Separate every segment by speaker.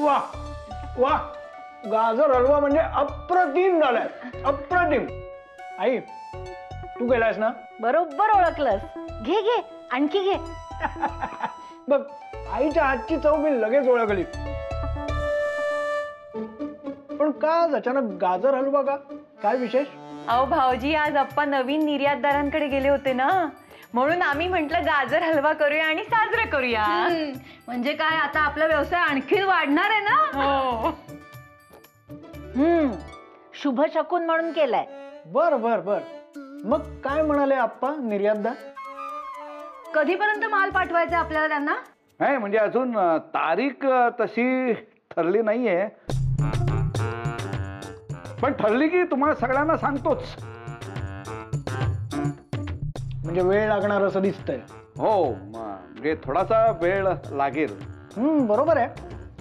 Speaker 1: वा वा, गाजर हलवा म्हणजे अप्रतिम झालाय, अप्रतिम. आई तू केलायस ना?
Speaker 2: बरोबर ओळखलंस. घे घे, आणखी घे.
Speaker 1: बघ, आईच्या हातची चव मी लगेच ओळखली. पण का आज अचानक गाजर हलवा का? काय विशेष?
Speaker 3: अहो भाऊजी, आज अप्पा नवीन निर्यातदारांकडे गेले होते ना, म्हणून आम्ही म्हटलं गाजर हलवा करूया आणि साजरा करूया.
Speaker 2: म्हणजे काय, आता आपला व्यवसाय आणखी वाढणार आहे ना?
Speaker 3: हो.
Speaker 2: शुभ शकून म्हणून केलाय.
Speaker 1: बर बर बर. मग काय म्हणाले आप्पा निर्यातदार?
Speaker 2: कधीपर्यंत माल पाठवायचा आपल्याला त्यांना?
Speaker 4: नाही म्हणजे अजून तारीख तशी ठरली नाहीये, पण ठरली की तुम्हाला सगळ्यांना सांगतोच.
Speaker 1: म्हणजे वेळ लागणार असं दिसतंय.
Speaker 4: हो, म्हणजे थोडासा वेळ लागेल.
Speaker 1: बरोबर आहे.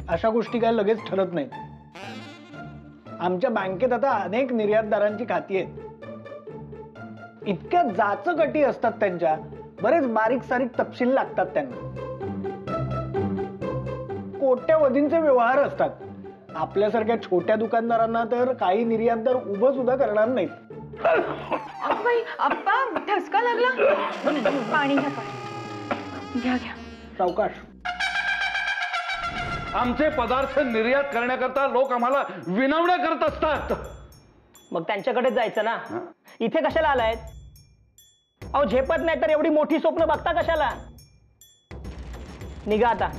Speaker 1: अशा गोष्टी काय लगेच ठरत नाहीत. आमच्या बँकेत आता अनेक निर्यातदारांची खाती आहेत. इतक्या जाचकटी असतात त्यांच्या, बरेच बारीक सारीक तपशील लागतात त्यांना. कोट्यवधींचे व्यवहार असतात. आपल्यासारख्या छोट्या दुकानदारांना तर काही निर्यातदार उभं सुद्धा करणार नाहीत.
Speaker 3: अप्पा, ठसका लागला. पाणी घ्या, घ्या घ्या.
Speaker 1: सावकाश.
Speaker 4: आमचे पदार्थ निर्यात करण्याकरता लोक आम्हाला विनवण्या करत असतात.
Speaker 5: मग त्यांच्याकडे जायचं ना. इथे कशाला आलायत? अहो झेपत नाही तर एवढी मोठी स्वप्न बघता कशाला? निघा आता.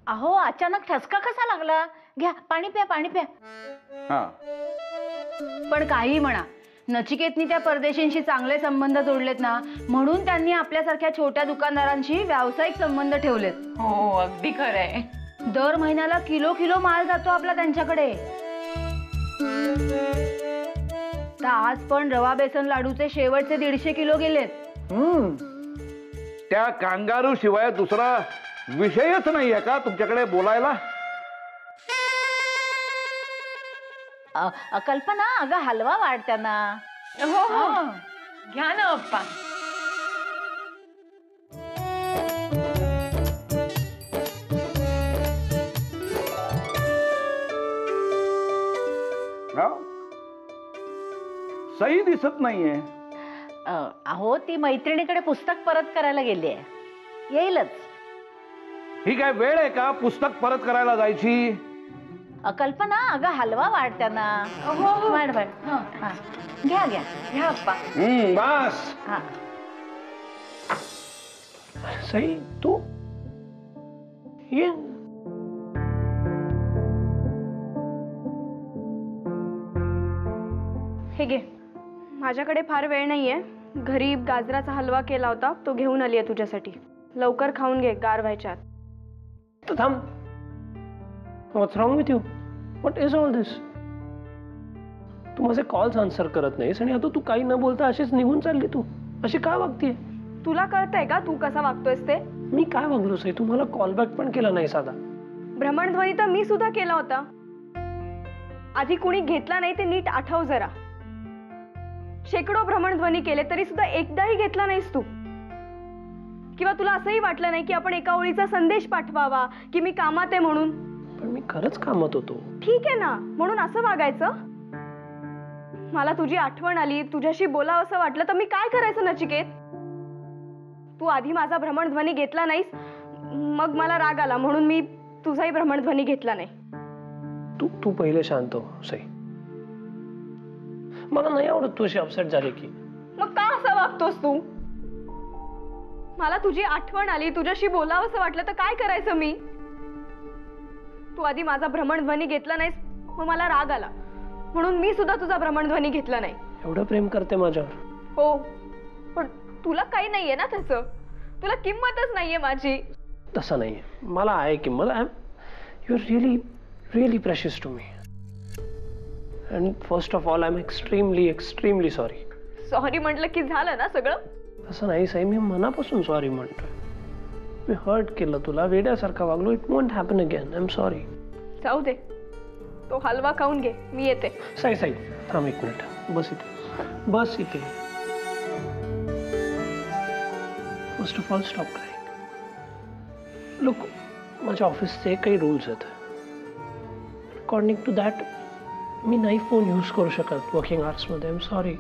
Speaker 2: अहो अचानक ठसका कसा लागला? घ्या, पाणी प्या, पाणी प्या.
Speaker 4: हा,
Speaker 2: पण काही म्हणा, नचिकेतनी त्या परदेशींशी चांगले संबंध जोडलेत ना, म्हणून त्यांनी आपल्यासारख्या छोट्या दुकानदारांशी व्यावसायिक संबंध ठेवलेत.
Speaker 3: हो, अगदी खरंय.
Speaker 2: दर महिन्याला किलो किलो माल जातो आपला त्यांच्याकडे. तर आज पण रवा बेसन लाडूचे शेवटचे 150 किलो गेलेत.
Speaker 4: त्या कांगारू शिवाय दुसरा विषयच नाहीये का तुमच्याकडे बोलायला?
Speaker 2: कल्पना, अगं हलवा वाढत्या ना.
Speaker 3: हो हो, घ्या ना अप्पा.
Speaker 4: सही दिसत नाहीये.
Speaker 2: अहो ती मैत्रिणीकडे पुस्तक परत करायला गेली आहे, येईलच.
Speaker 4: ही काय वेळ आहे का पुस्तक परत करायला जायची?
Speaker 2: कल्पना, अगं हलवा वाढत्या ना.
Speaker 3: हो
Speaker 2: वाढ वाढ. घ्या घ्या,
Speaker 3: घ्या अप्पा.
Speaker 4: बस.
Speaker 2: हा.
Speaker 5: सई, तू ये.
Speaker 6: हे घे. माझ्याकडे फार वेळ नाहीये. घरी गाजराचा हलवा केला होता, तो घेऊन आली आहे तुझ्यासाठी. लवकर खाऊन घे, गार व्हायच्या आत.
Speaker 5: तर थांब. What's wrong with you? What is all this? तू माझे कॉल्स आन्सर करत नाहीस आणि आता तू काही न बोलता अशीच निघून चालली. तू अशी का वागतीये?
Speaker 6: तुला कळतंय का तू कसा वागतोयस ते?
Speaker 5: मी काय वागलो सई? तू मला कॉल बॅक पण केला नाही साधा.
Speaker 6: भ्रमणध्वनी तर मी सुद्धा केला होता. आधी कुणी घेतला नाही ते नीट आठव जरा. शेकडो भ्रमणध्वनी केले तरी सुद्धा एकदाही घेतला नाहीस तू. किंवा तुला असंही वाटलं नाही की आपण एका ओळीचा संदेश पाठवावा की मी कामात आहे म्हणून.
Speaker 5: पण मी खरंच कामात होतो.
Speaker 6: ठीक आहे ना, म्हणून असं वागायचं? मला तुझी आठवण आली, तुझ्याशी बोलावं असं वाटलं तर मी काय करायचं नचिकेत? तू आधी माझा भ्रमणध्वनी घेतला नाहीस, मग मला राग आला म्हणून मी तुझाही भ्रमणध्वनी घेतला नाही.
Speaker 5: तू पहिले शांत हो सई. मला नाही आवडत तू अशी अपसेट झाली की.
Speaker 6: मग का असं वागतोस तू? मला तुझी आठवण आली, तुझ्याशी बोलावं असं वाटलं तर काय करायचं मी? तू आधी माझा भ्रमणध्वनी घेतला नाहीस, मग मला राग आला म्हणून मी सुद्धा तुझा भ्रमणध्वनी घेतला नाही.
Speaker 5: एवढं प्रेम करते माझ्यावर?
Speaker 6: हो, पण तुला काही नाहीये ना त्याचं. तुला किंमतच नाहीये माझी.
Speaker 5: तसं नाहीये, मला आहे किंमत. You are really really precious to me. And first of all I am extremely sorry.
Speaker 6: Sorry म्हटलं की झालं ना सगळं?
Speaker 5: तसं नाही साई, मी मनापासून सॉरी म्हणतोय. मी हर्ट केलं तुला, वेड्यासारखा वागलो. It won't happen again. I am sorry.
Speaker 6: जाऊ दे, तो हलवा खाऊन घे, मी येते.
Speaker 5: साई साई थांब एक मिनिट. बस इथे, बस इथे. First of all stop crying. Look, माझ्या ऑफिसचे काही रूल्स आहेत. अकॉर्डिंग टू दॅट मी नाही फोन यूज करू शकत वर्किंग आवर्समध्ये. I am sorry.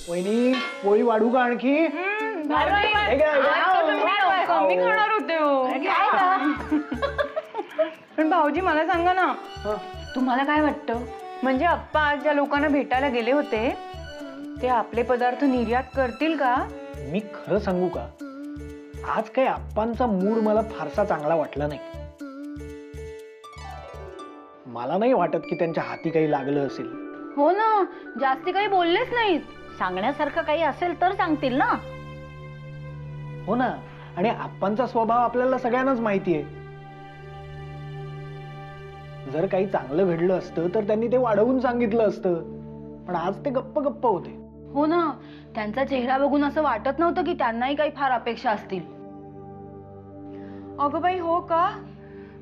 Speaker 1: वहिनी पोळी वाढू का आणखी? हे घ्या, हे घ्या.
Speaker 3: कमी खाणार होते हो. पण भाऊजी मला सांगा ना, तुम्हाला काय वाटतं, म्हणजे आप्पा आज ज्या लोकांना भेटायला गेले होते ते आपले पदार्थ निर्यात करतील का?
Speaker 1: मी खरं सांगू का, आज काही आप्पांचा मूड मला फारसा चांगला वाटला नाही. मला नाही वाटत की त्यांच्या हाती काही लागलं असेल.
Speaker 2: हो ना, जास्ती काही बोललेच नाहीत.
Speaker 7: सांगण्यासारखं काही असेल तर सांगतील ना.
Speaker 1: हो ना, आणि आप्पांचा स्वभाव आपल्याला सगळ्यांनाच माहिती आहे. जर काही चांगलं घडलं असतं तर त्यांनी ते वाढवून सांगितलं असतं, पण आज ते गप्प गप्प होते.
Speaker 2: हो ना, त्यांचा चेहरा बघून असं वाटत नव्हतं की त्यांनाही काही फार अपेक्षा असतील.
Speaker 3: अगं बाई, हो का?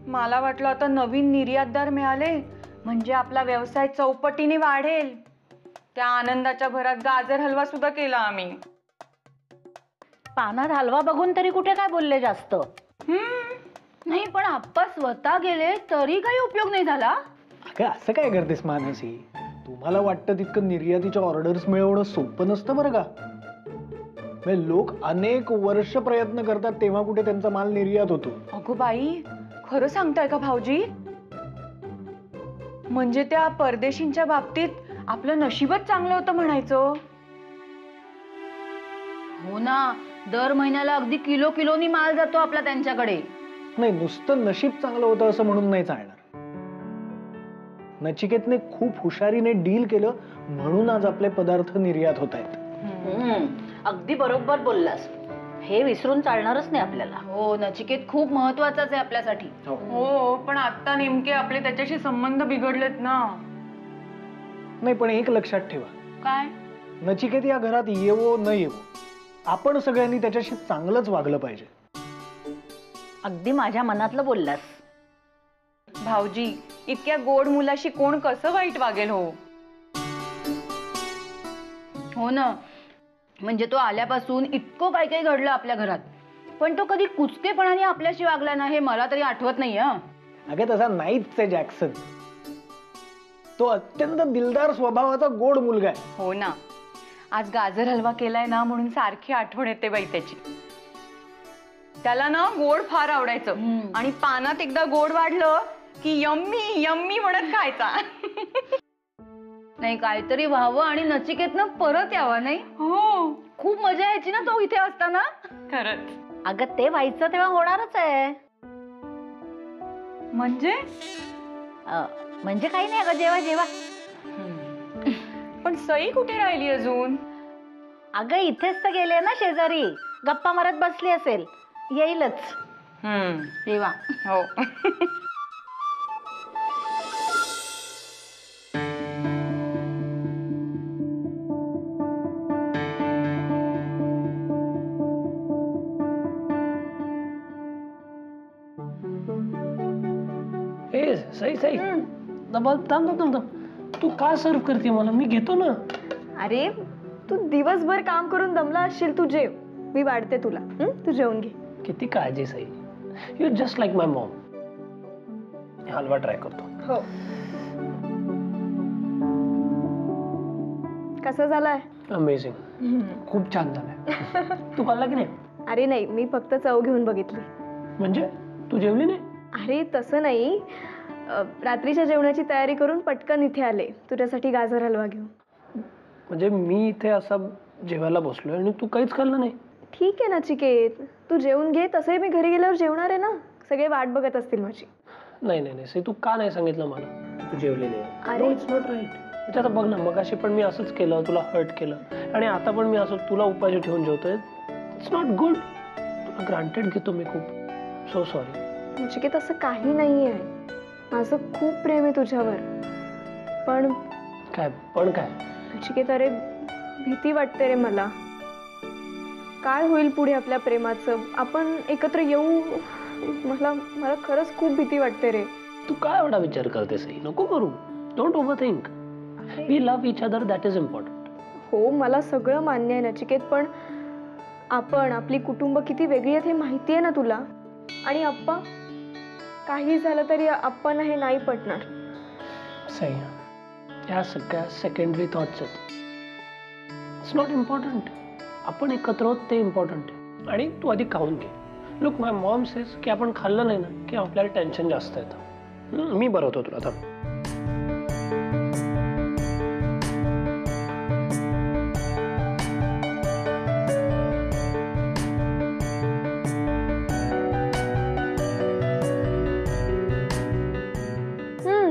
Speaker 3: मला वाटलं आता नवीन निर्यातदार मिळाले म्हणजे आपला व्यवसाय चौपटीने वाढेल. त्या आनंदाच्या भरात गाजर हलवा सुद्धा केला आम्ही.
Speaker 7: पानात हलवा बघून तरी कुठे काय बोलले जास्त.
Speaker 2: नाही, पण आप्पा स्वतः गेले तरी काही उपयोग नाही झाला.
Speaker 1: अगं असं काय करतेस मानसी? तुम्हाला वाटतं तितकं निर्यातीच्या ऑर्डर्स मिळवणं सोपं नसतं बरं का. लोक अनेक वर्ष प्रयत्न करतात तेव्हा कुठे त्यांचा माल निर्यात होतो.
Speaker 3: अगं बाई, खरं सांगताय का भाऊजी? म्हणजे त्या परदेशींच्या बाबतीत आपलं नशीबच चांगलं होतं म्हणायचं.
Speaker 2: हो ना, दर महिन्याला अगदी किलो किलोनी माल जातो आपला त्यांच्याकडे.
Speaker 1: नाही, नुसतं नशीब चांगलं होतं असं म्हणून नाही चालणार. नचिकेतने खूप हुशारीने डील केलं म्हणून आज आपले पदार्थ निर्यात होत आहेत.
Speaker 7: अगदी बरोबर बोललास. हे विसरून चालणारच नाही आपल्याला.
Speaker 2: हो, नचिकेत खूप महत्वाचाच आहे आपल्यासाठी.
Speaker 3: हो, पण आता नेमके आपले त्याच्याशी संबंध बिघडलेत ना.
Speaker 1: नाही, पण एक लक्षात ठेवा,
Speaker 2: काय?
Speaker 1: नचिकेत या घरात येवो न येवो, आपण सगळ्यांनी त्याच्याशी चांगलंच वागलं पाहिजे.
Speaker 7: अगदी माझ्या मनातलं बोललास.
Speaker 3: भाऊजी, इतक्या गोड मुलाशी कोण कसं वाईट वागेल हो?
Speaker 2: हो ना, म्हणजे तो आल्यापासून इतकं काय काही घडलं आपल्या घरात, पण तो कधी कुचकेपणाने आपल्याशी वागला ना हे मला तरी आठवत नाही.
Speaker 1: अगं तसा नाहीच आहे जॅक्सन. तो अत्यंत दिलदार स्वभावाचा गोड मुलगा आहे.
Speaker 3: हो ना, आज गाजर हलवा केलाय ना म्हणून सारखी आठवण येते बाई त्याची. त्याला ना गोड फार आवडायचं आणि पानात एकदा गोड वाढलं की यम्मी यम्मी म्हणत खायचा.
Speaker 2: नाही, काहीतरी व्हावं आणि नचिकेतनं परत यावं. नाही,
Speaker 3: हो,
Speaker 2: खूप मजा यायची ना तो इथे असताना.
Speaker 3: खरंच.
Speaker 7: अगं ते व्हायचं तेव्हा होणारच आहे. म्हणजे काही नाही अगं, जेव्हा जेव्हा.
Speaker 3: पण सई कुठे राहिली अजून?
Speaker 7: अगं इथेच तर गेले ना शेजारी, गप्पा मारत बसली असेल. येईलच.
Speaker 2: तेव्हा
Speaker 3: हो.
Speaker 5: ए सई सई, थांब थांब थांब. तू का सर्व करते मला? मी घेतो ना.
Speaker 6: अरे तू दिवसभर काम करून दमला असशील, तू जेव. मी वाढते तुला. तू जेवून घे.
Speaker 5: किती काळजी Sai. You just like my Maugham. Halwa try करतो.
Speaker 6: हो. कसा झालाय?
Speaker 5: अमेझिंग.
Speaker 1: खूप छान झालाय.
Speaker 5: तू खाल्ला की नाही?
Speaker 6: अरे नाही, मी फक्त चव घेऊन बघितली.
Speaker 5: म्हणजे तू जेवली नाही?
Speaker 6: अरे तसं नाही, रात्रीच्या जेवणाची तयारी करून पटकन इथे आले तुझ्यासाठी गाजर हलवा घेऊन.
Speaker 5: म्हणजे मी इथे असा जेवायला बसलोय आणि तू काहीच खाल्लं नाही?
Speaker 6: ठीक आहे नचिकेत, तू जेवून घे. तसंही मी घरी गेल्यावर जेवणार आहे ना. सगळे वाट बघत असतील माझी.
Speaker 5: नाही नाही नाही, तू का नाही सांगितलं मला तू जेवलेली आहे?
Speaker 6: अरे
Speaker 5: इट्स नॉट राईट. म्हणजे आता बघ ना, मगाशी पण मी असंच केलं, तुला हर्ट केलं, आणि आता पण मी असं तुला उपाशी ठेवून जेवतोय. It's not good. तुला ग्रांटेड घेतो मी खूप. So sorry.
Speaker 6: नचिकेत असं काही नाही आहे. माझं खूप प्रेम आहे तुझ्यावर. पण
Speaker 5: काय
Speaker 6: नचिकेत, अरे भीती वाटते रे मला. काय होईल पुढे आपल्या प्रेमाचं? आपण एकत्र येऊ? मला खरंच खूप भीती वाटते रे.
Speaker 5: तू काय एवढा विचार करतेस? नको करू. Don't overthink. We love each other, that is important.
Speaker 6: हो, मला सगळं मान्य आहे नचिकेत, पण आपली कुटुंब किती वेगळी आहेत हे माहिती आहे ना तुला. आणि अप्पा, काही झालं तरी अप्पांना हे नाही पटणार.
Speaker 5: सही, या सगळ्या सेकंडरी थॉट्स आहेत. It's not important. आपण एकत्र आहोत ते इम्पॉर्टंट आहे. आणि तू आधी खाऊन घे. लुक, माय मॉम सेज की आपण खाल्लं नाही ना की आपल्याला टेन्शन जास्त येतं. मी बरं होतो तुला. थांब.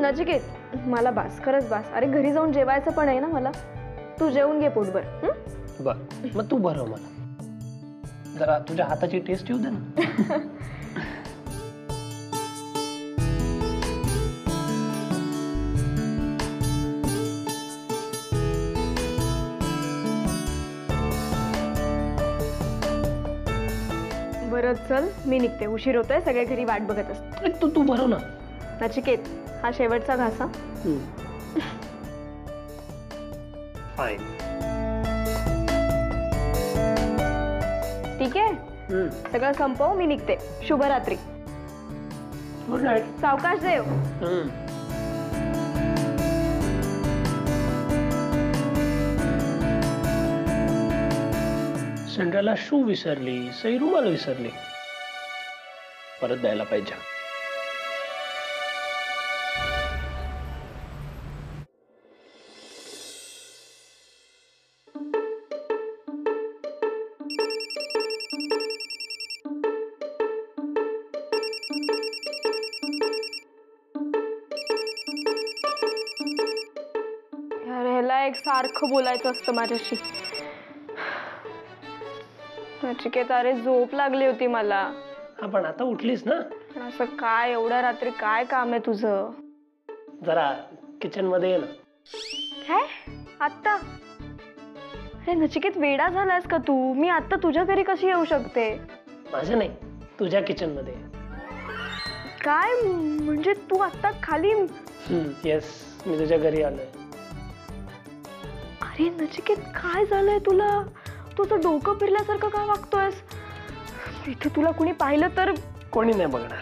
Speaker 6: नचिकेत, मला बास, खरंच बास. अरे घरी जाऊन जेवायचं पण आहे ना मला. तू जेवून घे पोटभर.
Speaker 5: बर, मग तू बरं मला. जरा तुझ्या हाताची टेस्ट येऊ दे ना.
Speaker 6: बरं चल, मी निघते. उशीर होतोय, सगळे घरी वाट बघत असतात.
Speaker 5: तू बरं ना.
Speaker 6: नचिकेत, हा शेवटचा घासा.
Speaker 5: फाईन.
Speaker 6: ठीक आहे, सगळं संपव, मी निघते. शुभरात्री.
Speaker 5: Good night.
Speaker 6: सावकाश देव.
Speaker 5: सेंड्राला शू विसरली, सई रुमाल विसरली. परत द्यायला पाहिजे.
Speaker 6: ह्याला एक सारखं बोलायचं असतं माझ्याशी. नचिकेत, अरे झोप लागली होती मला.
Speaker 5: हा, पण आता उठलीस ना.
Speaker 6: पण असं काय, एवढ्या रात्री काय काम आहे तुझं?
Speaker 5: जरा किचन मध्ये ये ना.
Speaker 6: काय आत्ता? अरे नचिकेत, वेडा झालायस का तू? मी आत्ता तुझ्या घरी कशी येऊ शकते?
Speaker 5: माझं नाही, तुझ्या किचन मध्ये.
Speaker 6: काय म्हणजे तू आत्ता खाली?
Speaker 5: येस, मी तुझ्या घरी आलोय.
Speaker 6: अरे नचिकेत, काय झालंय तुला? तुझं डोकं फिरल्यासारखं का वागतोयस? इथे तुला कुणी पाहिलं तर?
Speaker 5: कोणी नाही बघणार.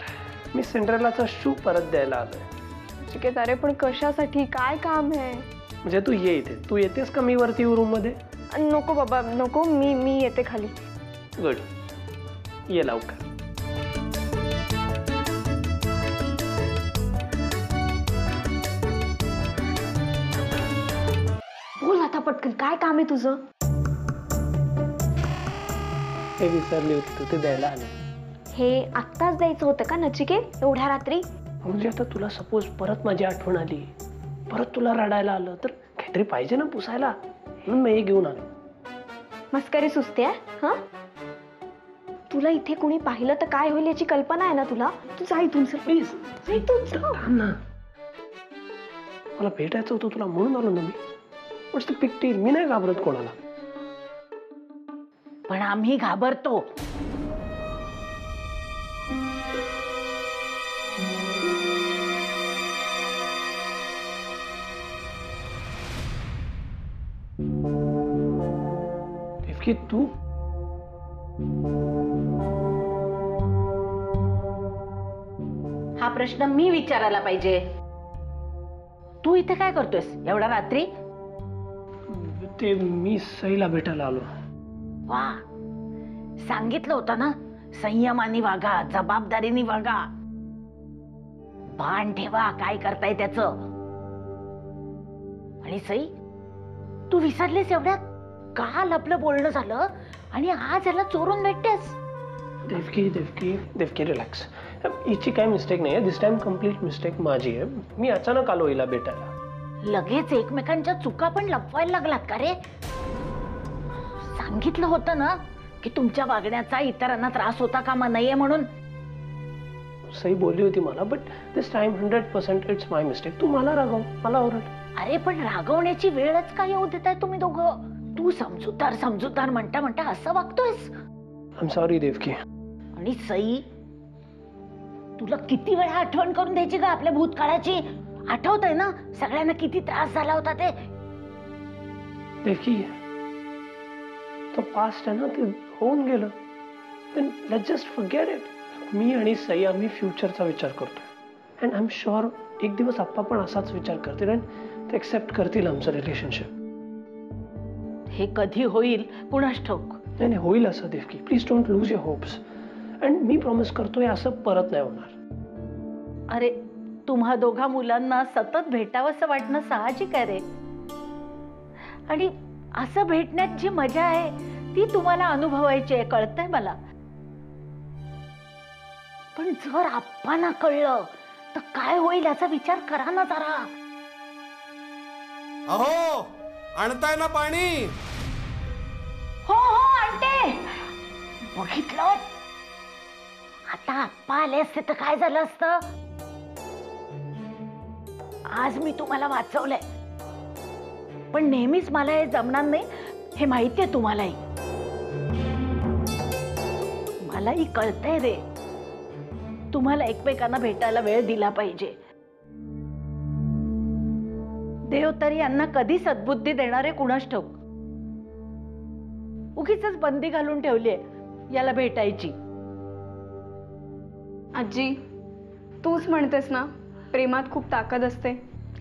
Speaker 5: मी सिंड्रेलाचा शू परत द्यायला आलोय.
Speaker 6: नचिकेत, अरे पण कशासाठी? काय काम आहे?
Speaker 5: म्हणजे तू ये इथे. तू येतेस का मी वरती रूम मध्ये?
Speaker 6: नको बाबा, नको. मी येते खाली.
Speaker 5: गुड, ये लवकर.
Speaker 6: बोल आता पटकन, काय काम आहे तुझं?
Speaker 5: हे विसरली होती तू, ते द्यायला आले.
Speaker 6: हे आत्ताच द्यायचं होतं का नचिकेत, एवढ्या रात्री?
Speaker 5: म्हणजे आता तुला सपोज परत माझी आठवण आली, परत तुला रडायला आलं तर काहीतरी पाहिजे ना पुसायला, म्हणून मी हे घेऊन आलो.
Speaker 6: मस्करी सुचते हा? तुला इथे कुणी पाहिलं तर काय होईल याची कल्पना आहे ना तुला? तू जा इथून सर,
Speaker 5: प्लीज.
Speaker 6: इथून
Speaker 5: ना, मला भेटायचं होतं तुला म्हणून आलो ना मी. मस्त पिकतील, मी नाही घाबरत कोणाला.
Speaker 7: पण आम्ही घाबरतो.
Speaker 5: देवकी, तू
Speaker 7: हा प्रश्न मी विचारायला पाहिजे. तू इथे काय करतोयस एवढ्या रात्री?
Speaker 5: ते मी सईला भेटायला आलो.
Speaker 7: वा, सांगितलं होतं ना, संयमाने वागा, जबाबदारीने वागा. भान ठेवा काय करताय त्याच. आणि सई, तू विसरलीस एवढ्यात? का लपलं बोलणं झालं आणि आज याला चोरून भेटतेस?
Speaker 5: देवकी देवकी देवकी, रिलॅक्स. हिची काय मिस्टेक नाही आहे. दिस टाइम कम्प्लीट मिस्टेक माझी आहे. मी अचानक आलो हिला भेटायला.
Speaker 7: लगेच एकमेकांच्या चुका पण लपवायला लागलात का रे? सांगितलं होतं ना की तुमच्या वागण्याचा इतरांना त्रास होता कामा नाहीये म्हणून.
Speaker 5: सई बोलली होती मला, but this time 100% it's my mistake. तू मला रागव, मला ओरड.
Speaker 7: अरे पण रागवण्याची वेळच काय येऊ देताय तुम्ही दोघं? तू समजूतदार समजूतदार म्हणता म्हणता असं वागतोयस.
Speaker 5: I am sorry Devaki.
Speaker 7: आणि सई, तुला किती वेळा आठवण करून द्यायची का आपल्या भूतकाळाची? आठवतंय ना सगळ्यांना किती त्रास झाला होता ते?
Speaker 5: देवकी, तो पास्ट आहे ना, ते होऊन गेलं. Then let's just forget it. मी आणि सई आम्ही फ्युचरचा विचार करतोय अँड आय एम शुअर एक दिवस आप्पा पण असाच विचार करतील अँड ते एक्सेप्ट करतील आमचं रिलेशनशिप.
Speaker 7: हे कधी होईल कुणास ठाऊक.
Speaker 5: नाही नाही होईल असं Devaki. Please don't lose your hopes. And मी प्रॉमिस करतोय असं परत नाही होणार.
Speaker 7: अरे तुम्हा दोघा मुलांना सतत भेटावंसं वाटणं साहजिक आहे रे. आणि असं भेटण्यात जी मजा आहे ती तुम्हाला अनुभवायची आहे, कळतंय मला. पण जर आप्पांना कळलं तर काय होईल याचा विचार करा ना जरा.
Speaker 8: अहो आणताय ना पाणी.
Speaker 7: हो हो आणते. बघितलं आता आप्पा आले असते तर काय झालं असतं. आज मी तुम्हाला वाचवलंय पण नेहमीच मला हे जमणार नाही हे माहितीये तुम्हालाही. मलाही कळतंय रे तुम्हाला एकमेकांना भेटायला वेळ दिला पाहिजे. देव तरी यांना कधी सद्बुद्धी देणारे कुणास ठाऊक. उगीचच बंदी घालून ठेवलीये याला भेटायची.
Speaker 6: आजी तूच म्हणतेस ना प्रेमात खूप ताकद असते.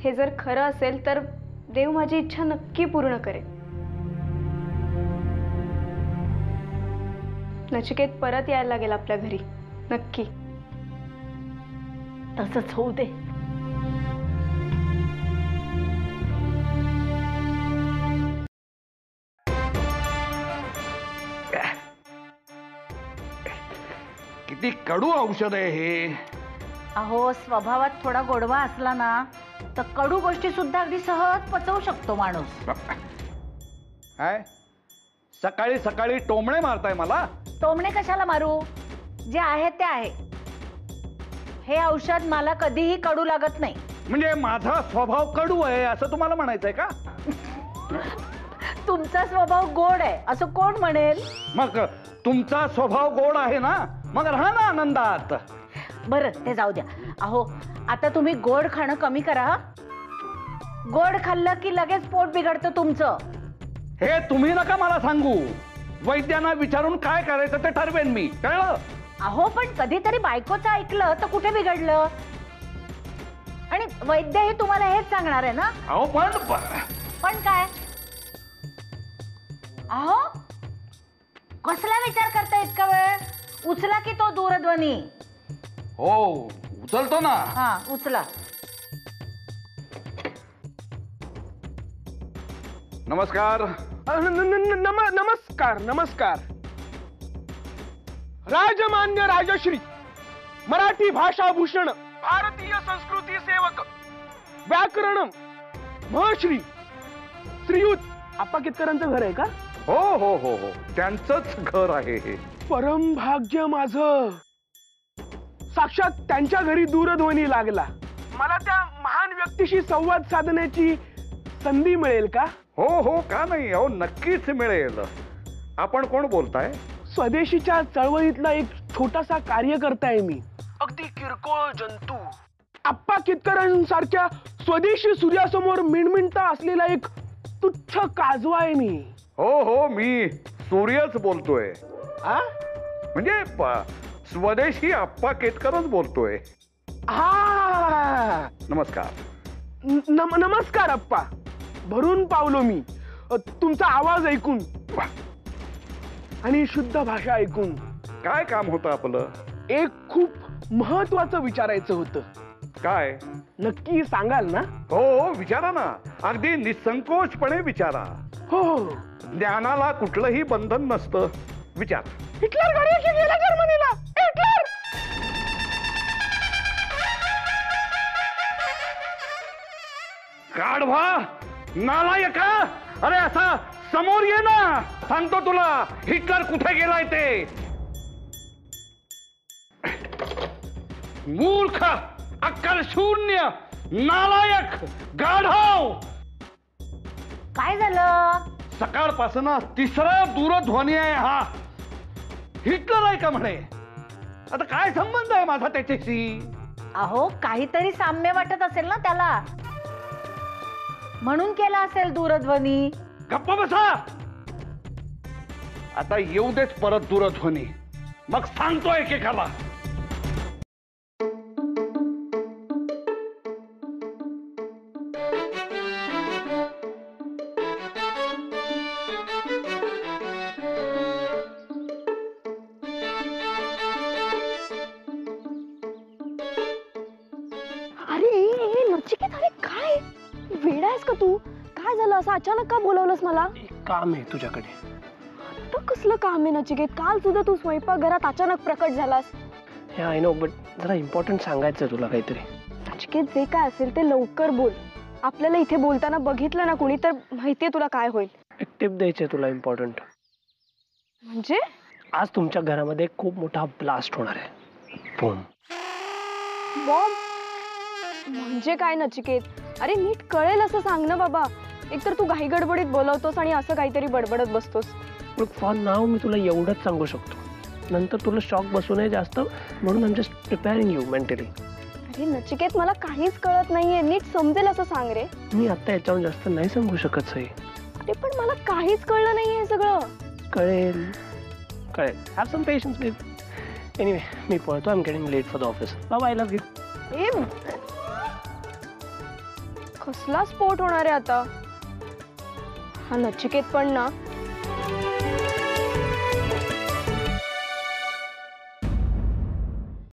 Speaker 6: हे जर खरं असेल तर देव माझी इच्छा नक्की पूर्ण करेल. नचिकेत परत यायला लागेल आपल्या घरी नक्की.
Speaker 7: तसंच होऊ दे.
Speaker 4: किती कडू औषध आहे हे.
Speaker 7: अहो स्वभावात थोडा गोडवा असला ना तर कडू गोष्टी सुद्धा अगदी सहज पचवू शकतो माणूस.
Speaker 4: काय सकाळी सकाळी टोमणे मारताय मला.
Speaker 7: टोमणे कशाला मारू. जे आहे ते आहे. हे औषध मला कधीही कडू लागत नाही.
Speaker 4: म्हणजे माझा स्वभाव कडू आहे असं तुम्हाला म्हणायचंय का.
Speaker 7: तुमचा स्वभाव गोड आहे असं कोण म्हणेल.
Speaker 4: मग तुमचा स्वभाव गोड आहे ना मग राहा ना आनंदात.
Speaker 7: बरं ते जाऊ द्या. अहो आता तुम्ही गोड खाणं कमी करा. गोड खाल्लं की लगेच पोट बिघडतं तुमचं.
Speaker 4: हे तुम्ही नका मला सांगू. वैद्यांना विचारून काय करायचं ते ठरवेन मी. कळलं.
Speaker 7: अहो पण कधीतरी बायकोचं ऐकलं तर कुठे बिघडलं. आणि वैद्यही तुम्हाला हेच सांगणार आहे ना.
Speaker 4: अहो
Speaker 7: पण काय. अहो कसला विचार करता इतका वेळ. उचला की तो दूरध्वनी.
Speaker 4: हो उचलतो ना.
Speaker 7: हा उचला.
Speaker 4: नमस्कार.
Speaker 9: नमस्कार नमस्कार. राजमान्य राजश्री मराठी भाषाभूषण भारतीय संस्कृती सेवक व्याकरण महश्री श्रीयुत आप्पा केतकरांचं घर आहे का.
Speaker 4: हो हो हो हो त्यांचंच घर आहे हे.
Speaker 9: परम भाग्य माझं. साक्षात त्यांच्या घरी दूरध्वनी लागला. मला त्या महान व्यक्तीशी संवाद साधण्याची संधी मिळेल का.
Speaker 4: हो हो का नाही. अहो नक्कीच मिळेल. आपण कोण बोलताय.
Speaker 9: स्वदेशीच्या चळवळीतला एक छोटासा कार्यकर्ता आहे मी. अगदी किरकोळ जंतू. आप्पा केतकरांसारख्या स्वदेशी सूर्यासमोर मिणमिणता असलेला एक तुच्छ काजवा आहे मी.
Speaker 4: हो हो मी सूर्यच बोलतोय. म्हणजे स्वदेशी आप्पा केतकरच बोलतोय.
Speaker 9: हा
Speaker 4: नमस्कार.
Speaker 9: नमस्कार आप्पा. भरून पावलो मी तुमचा आवाज ऐकून आणि शुद्ध भाषा ऐकून.
Speaker 4: काय काम होतं आपलं.
Speaker 9: एक खूप महत्वाचं विचारायचं होतं.
Speaker 4: काय.
Speaker 9: नक्की सांगाल ना.
Speaker 4: हो विचारा ना. अगदी निसंकोचपणे विचारा.
Speaker 9: हो
Speaker 4: ज्ञानाला कुठलंही बंधन नसतं. विचार.
Speaker 9: हिटलर गाडीशी गेला जर्मनीला. हिटलर.
Speaker 4: गाढवा नालायका. अरे असा समोर ये ना. सांगतो तुला हिटलर कुठे गेलाय ते. मूर्ख अक्कल शून्य नालायक गाढव.
Speaker 7: काय झालं.
Speaker 4: सकाळपासून तिसरा दूरध्वनी आहे हा. हिटलर आहे का म्हणे. आता काय संबंध आहे माझा त्याच्याशी.
Speaker 7: अहो काहीतरी साम्य वाटत असेल ना त्याला म्हणून केला असेल दूरध्वनी.
Speaker 4: गप्प बसा. आता येऊ देत परत दूरध्वनी मग सांगतो एकेकाला.
Speaker 6: झालं असं अचानक का बोलवलंस मला?
Speaker 5: एक काम आहे तुझ्याकडे.
Speaker 6: आता कसलं काम आहे नचिकेत? काल सुद्धा तू स्वयंपाकघरात अचानक प्रकट झालास.
Speaker 5: हे आय नो, बट जरा इम्पॉर्टंट सांगायचं तुला काहीतरी.
Speaker 6: नचिकेत, जे काय असेल ते लवकर बोल. आपल्याला इथे बोलताना बघितलं ना कुणी तर माहितीये तुला काय होईल.
Speaker 5: एक टिप द्यायची आहे तुला इम्पॉर्टंट.
Speaker 6: म्हणजे
Speaker 5: आज तुमच्या घरामध्ये एक खूप मोठा ब्लास्ट होणार आहे. बूम.
Speaker 6: बॉम्ब म्हणजे काय नचिकेत? अरे नीट कळेल असं सांग ना बाबा. एकतर तू घाई गडबडीत बोलवतोस आणि असं काहीतरी बडबडत बसतोस.
Speaker 5: फॉर नाव मी तुला एवढंच सांगू शकतो. नंतर तुला शॉक बसू नये जास्त, म्हणून I am just preparing you mentally.
Speaker 6: अरे नचिकेत, मला काहीच कळत नाहीये. नीट समजेल असं सांग रे.
Speaker 5: मी आता याच्यावर जास्त नाही सांगू शकत सई.
Speaker 6: अरे पण मला काहीच कळलं नाहीये हे सगळं.
Speaker 5: कळेल कळेल. Have some patience baby. Anyway, मी पळतो. I am getting late for the office. Bye, I love you.
Speaker 6: ए, कसला स्फोट होणार आहे आता? हा नचिकेत पण ना